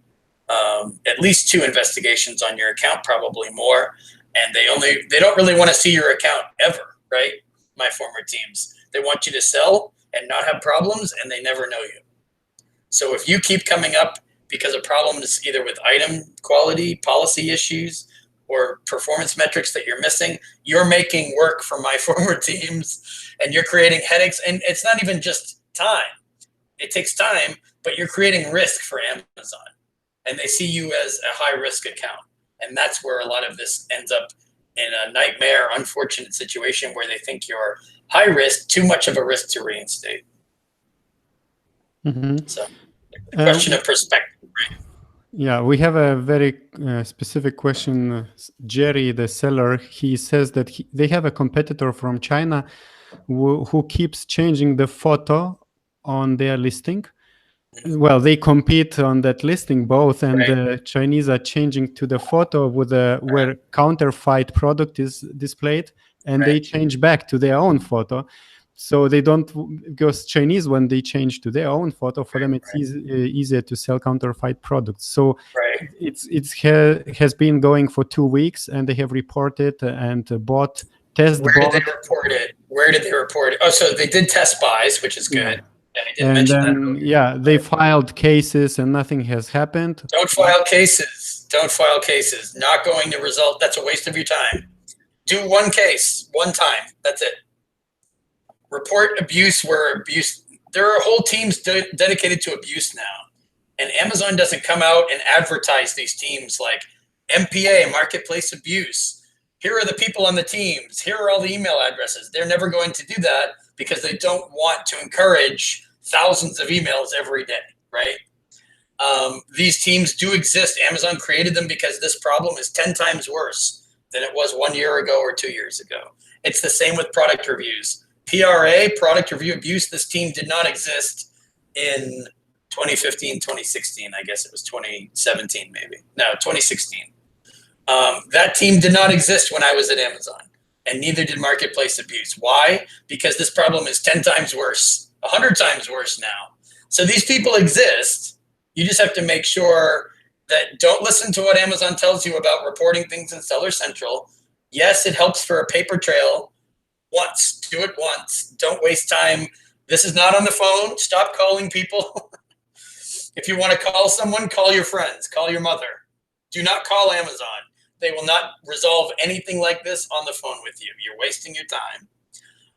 at least two investigations on your account, probably more. And they don't really want to see your account ever, right? My former teams, they want you to sell and not have problems, and they never know you. So if you keep coming up because of problems either with item quality, policy issues, or performance metrics that you're missing, you're making work for my former teams and you're creating headaches. And it's not even just time. It takes time, but you're creating risk for Amazon. And they see you as a high risk account. And that's where a lot of this ends up in a nightmare, unfortunate situation where they think you're high risk, too much of a risk to reinstate. Mm-hmm. So the question of perspective, right? Yeah, we have a very specific question. Jerry, the seller, he says that they have a competitor from China who keeps changing the photo on their listing. Well, they compete on that listing both, and the Chinese are changing to the photo with where counterfeit product is displayed, and they change back to their own photo. So they don't, because Chinese, when they change to their own photo, for them it's easier to sell counterfeit products. So it has been going for 2 weeks, and they have reported and bought test. Where did they report it? Where did they report it? Oh, so they did test buys, which is good. Yeah. And then, they filed cases and nothing has happened. Don't file cases. Don't file cases. Not going to result. That's a waste of your time. Do one case, one time. That's it. Report abuse where abuse. There are whole teams dedicated to abuse now. And Amazon doesn't come out and advertise these teams like MPA, marketplace abuse. Here are the people on the teams. Here are all the email addresses. They're never going to do that because they don't want to encourage thousands of emails every day, right? These teams do exist. Amazon created them because this problem is 10 times worse than it was 1 year ago or 2 years ago. It's the same with product reviews. PRA, product review abuse, this team did not exist in 2015, 2016. I guess it was 2017 maybe. No, 2016. That team did not exist when I was at Amazon, and neither did marketplace abuse. Why? Because this problem is 10 times worse, 100 times worse now. So these people exist. You just have to make sure that don't listen to what Amazon tells you about reporting things in Seller Central. Yes, it helps for a paper trail. Once, do it once. Don't waste time. This is not on the phone. Stop calling people. If you want to call someone, call your friends, call your mother. Do not call Amazon. They will not resolve anything like this on the phone with you. You're wasting your time.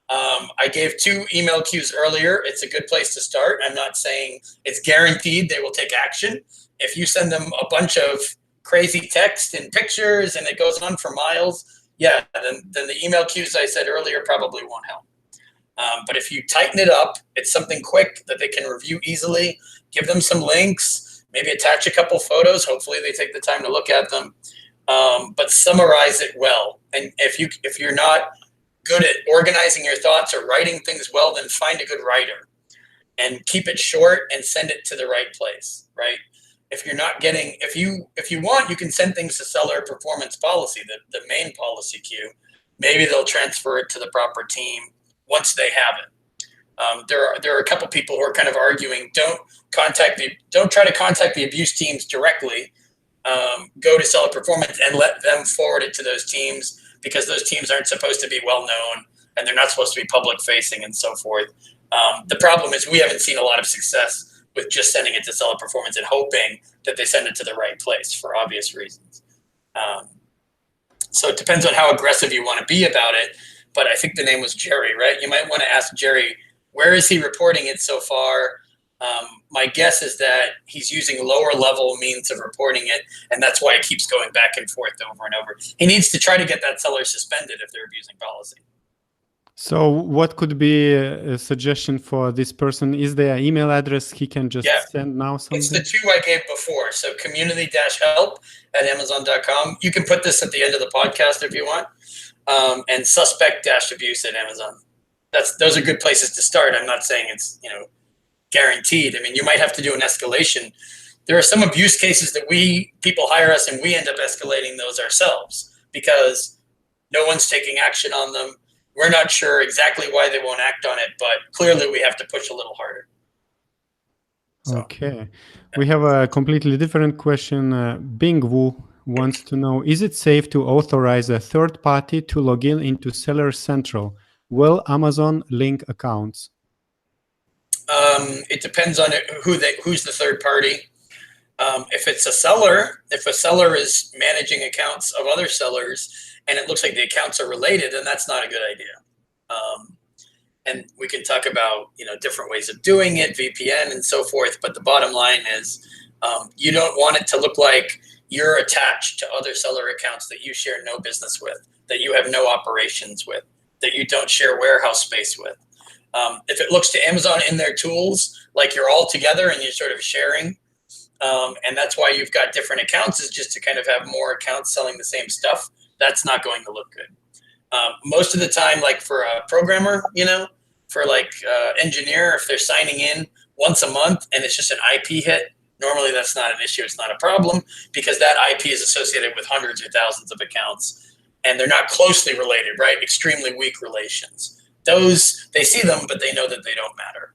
I gave 2 email queues earlier. It's a good place to start. I'm not saying it's guaranteed they will take action. If you send them a bunch of crazy text and pictures and it goes on for miles, yeah, then the email queues I said earlier probably won't help. But if you tighten it up, it's something quick that they can review easily. Give them some links, maybe attach a couple photos. Hopefully they take the time to look at them. But summarize it well. And if you're not good at organizing your thoughts or writing things well, then find a good writer and keep it short and send it to the right place, right? If you're not getting, if you want, you can send things to seller performance policy, the main policy queue. Maybe they'll transfer it to the proper team once they have it. There are a couple people who are kind of arguing, don't try to contact the abuse teams directly. Go to seller performance and let them forward it to those teams, because those teams aren't supposed to be well known and they're not supposed to be public facing and so forth. The problem is we haven't seen a lot of success with just sending it to Seller Performance and hoping that they send it to the right place for obvious reasons. So it depends on how aggressive you want to be about it. But I think the name was Jerry, right? You might want to ask Jerry, where is he reporting it so far? My guess is that he's using lower level means of reporting it, and that's why it keeps going back and forth over and over. He needs to try to get that seller suspended if they're abusing policy. So what could be a suggestion for this person? Is there an email address he can just send now something? It's the two I gave before. So community-help@amazon.com. You can put this at the end of the podcast if you want. And suspect-abuse at Amazon. Those are good places to start. I'm not saying it's, guaranteed. I mean, you might have to do an escalation. There are some abuse cases that people hire us and we end up escalating those ourselves because no one's taking action on them. We're not sure exactly why they won't act on it, but clearly we have to push a little harder. So, okay. We have a completely different question. Bing Wu wants to know, is it safe to authorize a third party to log into Seller Central? Will Amazon link accounts? It depends on who's the third party. If it's a seller is managing accounts of other sellers and it looks like the accounts are related, then that's not a good idea. And we can talk about, different ways of doing it, VPN and so forth. But the bottom line is you don't want it to look like you're attached to other seller accounts that you share no business with, that you have no operations with, that you don't share warehouse space with. If it looks to Amazon in their tools, like you're all together and you're sort of sharing, and that's why you've got different accounts, is just to kind of have more accounts selling the same stuff, that's not going to look good. Most of the time, like for a programmer, for like engineer, if they're signing in once a month and it's just an IP hit, normally that's not an issue. It's not a problem because that IP is associated with hundreds or thousands of accounts and they're not closely related, right? Extremely weak relations. Those, they see them, but they know that they don't matter.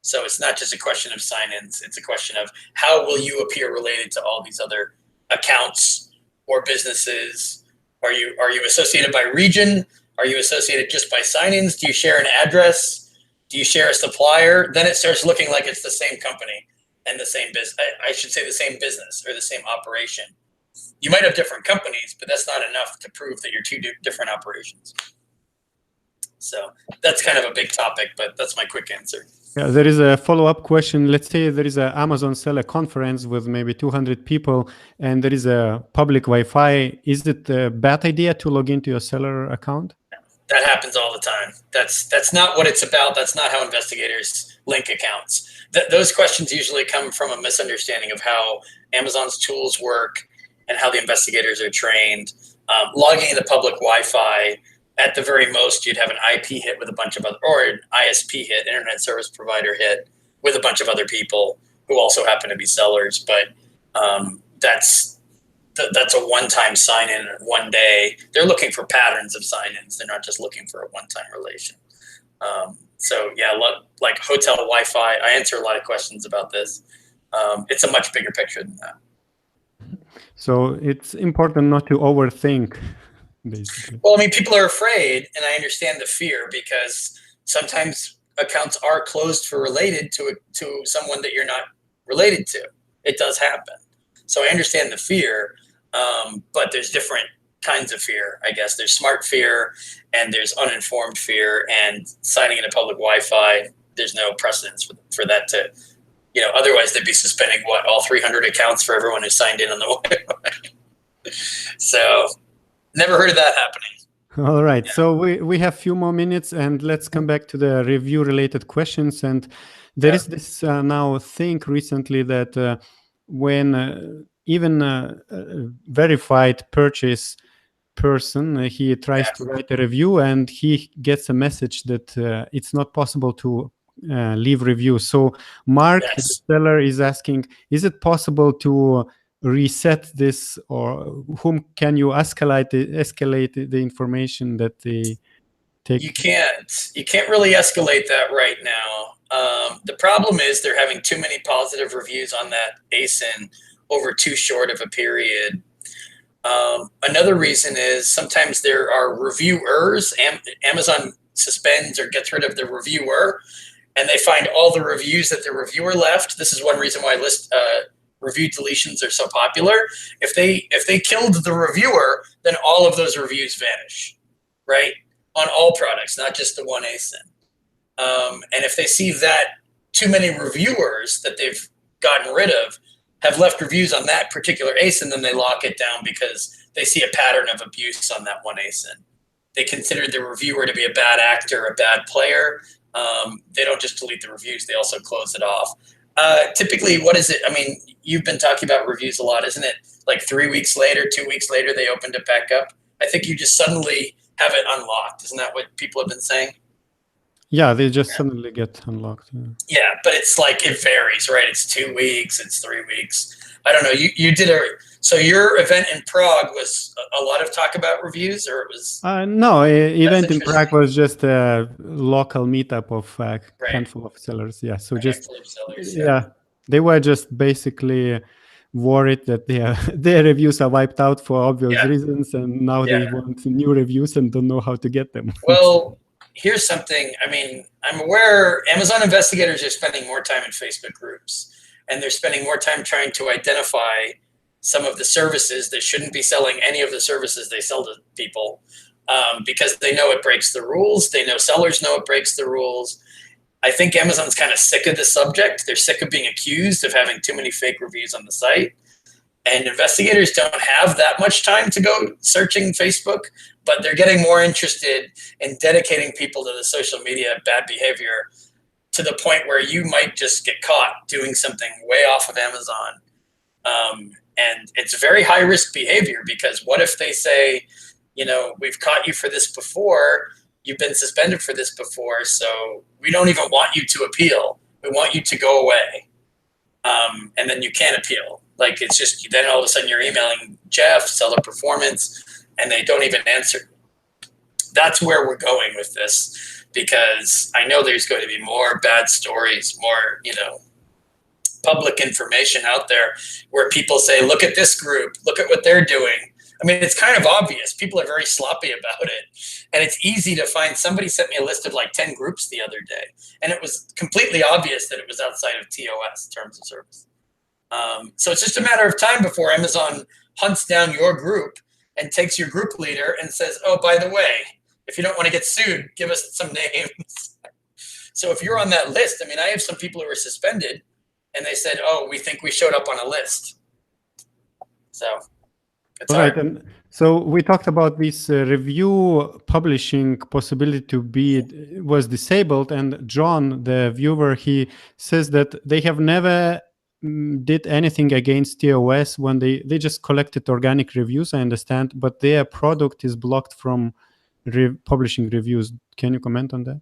So it's not just a question of sign-ins. It's a question of how will you appear related to all these other accounts or businesses? Are you associated by region? Are you associated just by sign-ins? Do you share an address? Do you share a supplier? Then it starts looking like it's the same company and the same business. I should say the same business or the same operation. You might have different companies, but that's not enough to prove that you're two different operations. So that's kind of a big topic, but that's my quick answer. Yeah, there is a follow-up question. Let's say there is an Amazon seller conference with maybe 200 people and there is a public Wi-Fi. Is it a bad idea to log into your seller account? That happens all the time. That's not what it's about. That's not how investigators link accounts. Those questions usually come from a misunderstanding of how Amazon's tools work and how the investigators are trained. Logging into public Wi-Fi, at the very most, you'd have an IP hit with a bunch of other, or an ISP hit, internet service provider hit, with a bunch of other people who also happen to be sellers. But that's a one-time sign-in one day. They're looking for patterns of sign-ins. They're not just looking for a one-time relation. So yeah, like hotel Wi-Fi, I answer a lot of questions about this. It's a much bigger picture than that. So it's important not to overthink. Basically. Well, I mean, people are afraid, and I understand the fear because sometimes accounts are closed for related to someone that you're not related to. It does happen. So I understand the fear, but there's different kinds of fear, I guess. There's smart fear, and there's uninformed fear, and signing into public Wi-Fi, there's no precedence for that to, otherwise they'd be suspending, all 300 accounts for everyone who signed in on the Wi-Fi. So... never heard of that happening. All right. Yeah. So we have a few more minutes and let's come back to the review related questions. And there is this now thing recently that when even a verified purchase person, he tries to write a review and he gets a message that it's not possible to leave review. So Mark, the seller, is asking, is it possible to reset this, or whom can you escalate the information that they take? You can't really escalate that right now. The problem is they're having too many positive reviews on that ASIN over too short of a period. Another reason is sometimes there are reviewers. Amazon suspends or gets rid of the reviewer, and they find all the reviews that the reviewer left. This is one reason why review deletions are so popular. If they killed the reviewer, then all of those reviews vanish, right? On all products, not just the one ASIN. And if they see that too many reviewers that they've gotten rid of have left reviews on that particular ASIN, then they lock it down because they see a pattern of abuse on that one ASIN. They consider the reviewer to be a bad actor, a bad player. They don't just delete the reviews, they also close it off. Typically, what is it? I mean, you've been talking about reviews a lot, isn't it? Like 3 weeks later, 2 weeks later, they opened it back up. I think you just suddenly have it unlocked. Isn't that what people have been saying? Yeah, they just suddenly get unlocked. Yeah, but it's like, it varies, right? It's 2 weeks, it's 3 weeks. I don't know. You did so your event in Prague was a lot of talk about reviews, or it was? No, event in Prague was just a local meetup of a handful of sellers. Yeah, so just sellers, they were just basically worried that their reviews are wiped out for obvious reasons, and now they want new reviews and don't know how to get them. Well, here's something. I mean, I'm aware Amazon investigators are spending more time in Facebook groups, and they're spending more time trying to identify some of the services that shouldn't be selling any of the services they sell to people, because they know it breaks the rules. They know sellers know it breaks the rules. I think Amazon's kind of sick of this subject. They're sick of being accused of having too many fake reviews on the site. And investigators don't have that much time to go searching Facebook, but they're getting more interested in dedicating people to the social media bad behavior to the point where you might just get caught doing something way off of Amazon. And it's very high risk behavior, because what if they say, you know, we've caught you for this before, you've been suspended for this before, so we don't even want you to appeal. We want you to go away. And then you can't appeal. Like, it's just, then all of a sudden you're emailing Jeff, Seller Performance, and they don't even answer. That's where we're going with this, because I know there's going to be more bad stories, more, you know, public information out there where people say, look at this group, look at what they're doing. I mean, it's kind of obvious. People are very sloppy about it. And it's easy to find. Somebody sent me a list of like 10 groups the other day, and it was completely obvious that it was outside of TOS, terms of service. So it's just a matter of time before Amazon hunts down your group and takes your group leader and says, oh, by the way, if you don't want to get sued, give us some names. So if you're on that list, I mean, I have some people who were suspended, and they said, oh, we think we showed up on a list. So it's right. And so we talked about this review publishing possibility was disabled, and John, the viewer, he says that they have never did anything against TOS when they just collected organic reviews, I understand, but their product is blocked from publishing reviews. Can you comment on that?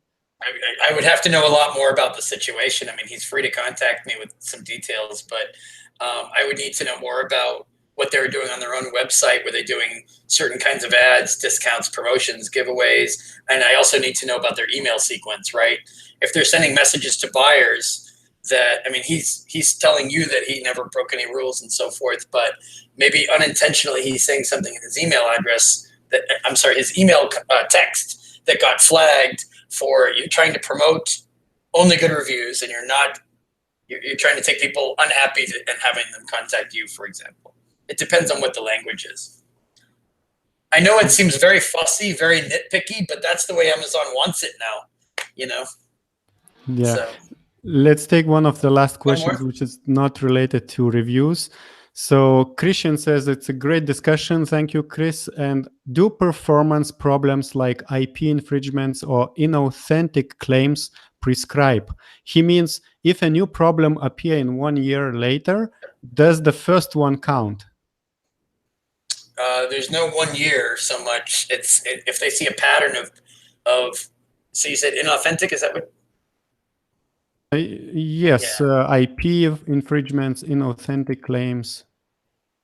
I would have to know a lot more about the situation. I mean, he's free to contact me with some details, but I would need to know more about what they were doing on their own website. Were they doing certain kinds of ads, discounts, promotions, giveaways? And I also need to know about their email sequence, right? If they're sending messages to buyers that, I mean, he's telling you that he never broke any rules and so forth, but maybe unintentionally he's saying something in his email address that, I'm sorry, his email text that got flagged for you trying to promote only good reviews, and you're trying to take people unhappy and having them contact you, for example. It depends on what the language is. I know it seems very fussy, very nitpicky, but that's the way Amazon wants it now, you know? Yeah. So, let's take one of the last questions, which is not related to reviews. So Christian says, it's a great discussion. Thank you, Chris. And do performance problems like IP infringements or inauthentic claims prescribe? He means, if a new problem appears in 1 year later, does the first one count? There's no 1 year so much. If they see a pattern of, so you said inauthentic, is that what? Yes, yeah. IP infringements, inauthentic claims.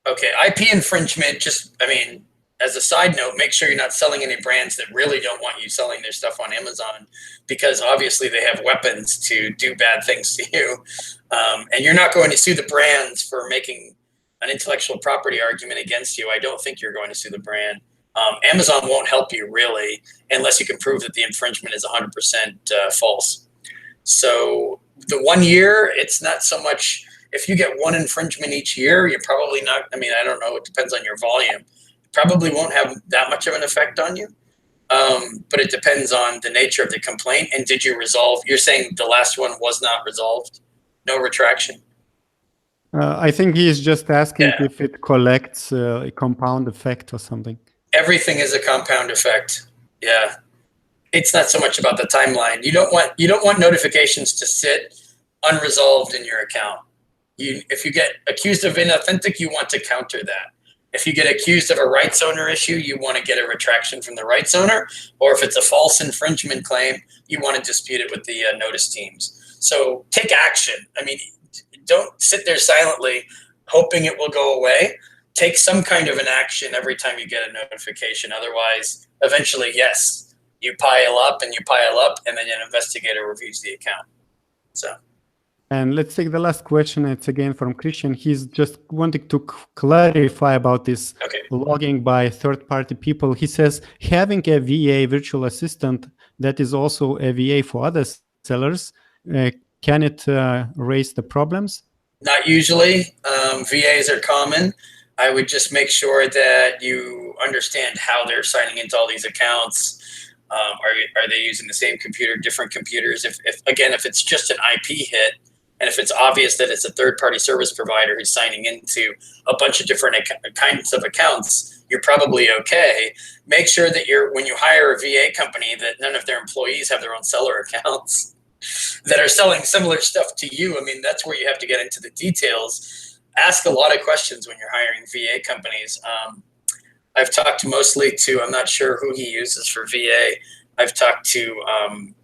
Okay, IP infringement, just, I mean, as a side note, make sure you're not selling any brands that really don't want you selling their stuff on Amazon, because obviously they have weapons to do bad things to you. And you're not going to sue the brands for making an intellectual property argument against you. I don't think you're going to sue the brand. Amazon won't help you really, unless you can prove that the infringement is 100% false. So the 1 year, it's not so much. If you get one infringement each year, you're probably not. I mean, I don't know. It depends on your volume. It probably won't have that much of an effect on you. But it depends on the nature of the complaint. And did you resolve? You're saying the last one was not resolved? No retraction? I think he is just asking if it collects a compound effect or something. Everything is a compound effect. Yeah. It's not so much about the timeline. You don't want notifications to sit unresolved in your account. If you get accused of inauthentic, you want to counter that. If you get accused of a rights owner issue, you want to get a retraction from the rights owner. Or if it's a false infringement claim, you want to dispute it with the notice teams. So take action. I mean, don't sit there silently hoping it will go away. Take some kind of an action every time you get a notification. Otherwise, eventually, yes, you pile up, and then an investigator reviews the account. So. And let's take the last question. It's again from Christian. He's just wanting to clarify about this logging by third-party people. He says, having a VA virtual assistant that is also a VA for other sellers, can it raise the problems? Not usually. VAs are common. I would just make sure that you understand how they're signing into all these accounts. Are they using the same computer, different computers? If it's just an IP hit, and if it's obvious that it's a third-party service provider who's signing into a bunch of different kinds of accounts, you're probably okay. Make sure that when you hire a VA company, that none of their employees have their own seller accounts that are selling similar stuff to you. I mean, that's where you have to get into the details. Ask a lot of questions when you're hiring VA companies. I've talked mostly to, I'm not sure who he uses for VA. I've talked to,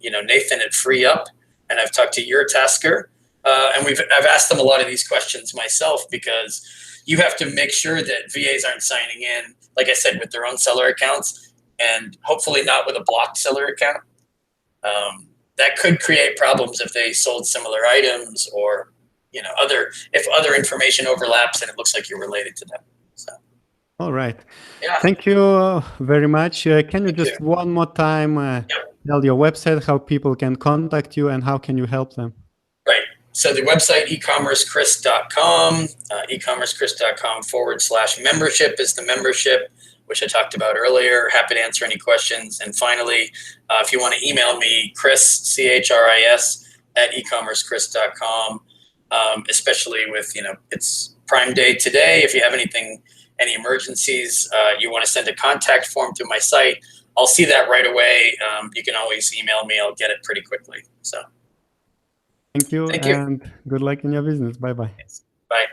Nathan at FreeUp, and I've talked to Euratasker. And I've asked them a lot of these questions myself, because you have to make sure that VAs aren't signing in, like I said, with their own seller accounts, and hopefully not with a blocked seller account. That could create problems if they sold similar items, or if other information overlaps and it looks like you're related to them. So. All right. Yeah. Thank you very much. Can you just one more time tell your website, how people can contact you, and how can you help them? Right. So the website, ecommercechris.com, ecommercechris.com/membership is the membership, which I talked about earlier. Happy to answer any questions. And finally, if you want to email me, Chris, CHRIS, @ecommercechris.com, especially with, it's Prime Day today. If you have any emergencies, you want to send a contact form to my site, I'll see that right away. You can always email me. I'll get it pretty quickly. So. Thank you, and good luck in your business. Bye-bye. Bye.